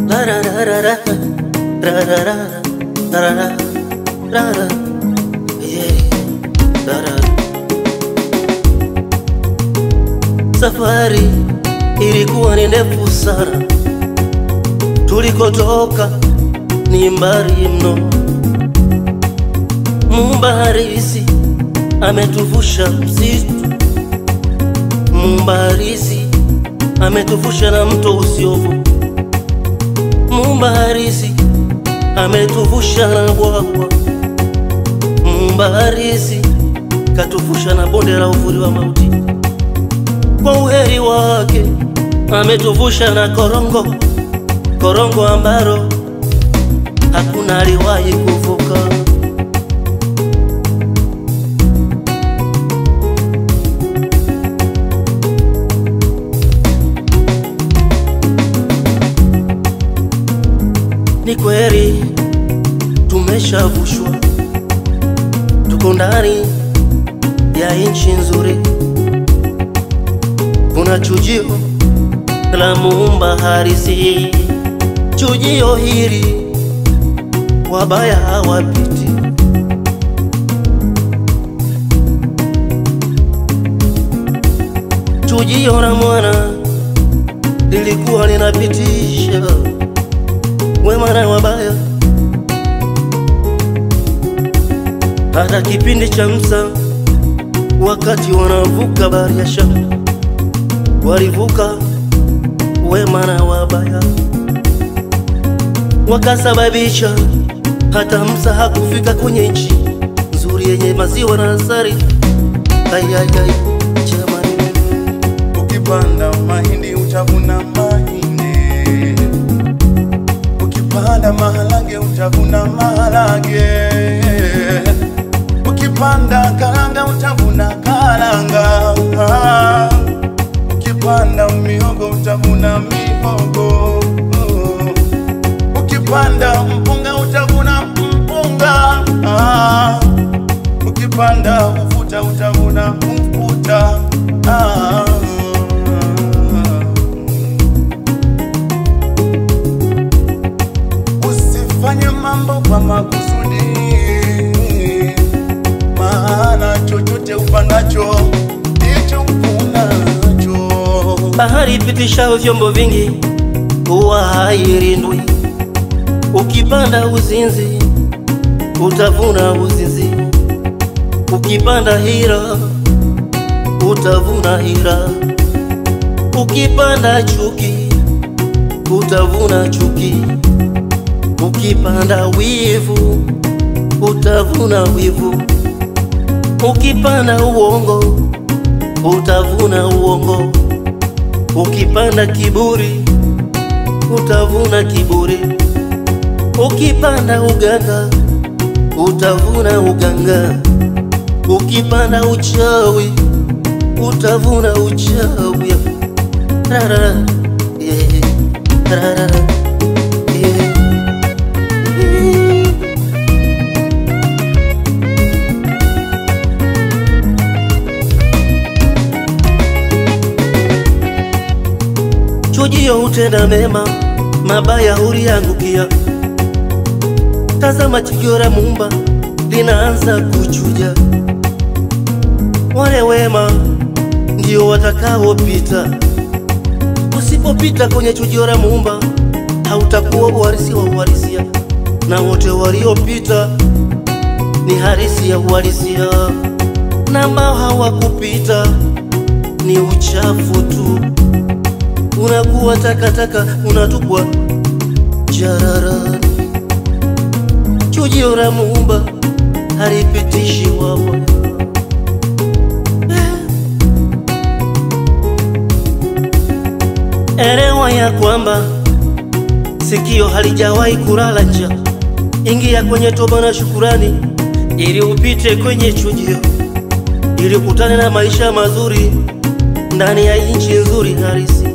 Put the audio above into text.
La ra ra ra ra ra ra ra ra ra ra ra yeah ra ra. Safari ilikuwa ni ndefu sana, tulikotoka ni mbali mno. Muumba harisi ametuvusha msitu, Muumba harisi ametuvusha na mto usiovu, Muumba harisi ametuvusha na bwawa, Muumba harisi katuvusha na bonde la uvuli wa mauti. Kwa uheri wake ametuvusha na korongo, korongo ambalo hakuna aliwahi kuvuka. Ni kweli tumeshavushwa, tuko ndani ya nchi nzuri. Kuna chujio la Muumba harisi, chujio hili wabaya hawapiti. Chujio la mwana lilikuwa linapitisha wema na wabaya. Hata kipindi cha Musa, wakati wanavuka bahari ya Shamu, walivuka wema na wabaya, wakasababisha hata Musa hakufika kwenye nchi nzuri yenye maziwa na asali. Ayayay jamani, ukipanda mahindi utavuna mahindi, ukipanda maharage utavuna maharage, ukipanda karanga utavuna karanga, ukipanda mihogo utavuna mihogo, ukipanda mpunga utavuna mpunga, ukipanda ufuta utavuna ufuta. Usifanye mambo kwa makusudi, maana chochote upandacho ndicho uvunacho. bahari ipitisha vyombo vingi huwa hailindwi. Ukipanda uzinzi utavuna uzinzi, ukipanda hira utavuna hira, ukipanda chuki utavuna chuki, ukipanda wivu utavuna wivu, ukipanda uongo utavuna uongo, ukipanda kiburi utavuna kiburi, ukipanda uganga utavuna uganga, ukipanda uchawi utavuna uchawi. Rara yeah rara yeah. Chujio utenda mema, mabaya huliangukia. Tazama chujio la Muumba linaanza kuchuja. Wale wema ndio watakaopita. Usipopita kwenye chujio la Muumba hautakuwa uhalisi wa uhalisia, na wote waliopita ni harisi ya uhalisia, na ambao hawakupita ni uchafu tu. Unakuwa takataka, unatupwa jararani. Chujio la Muumba halipitishi wawa. Elewa ya kwamba sikio halijawahi kulala njaa. Ingia kwenye toba na shukurani ili upite kwenye chujio, ili ukutane na maisha mazuri ndani ya nchi nzuri harisi.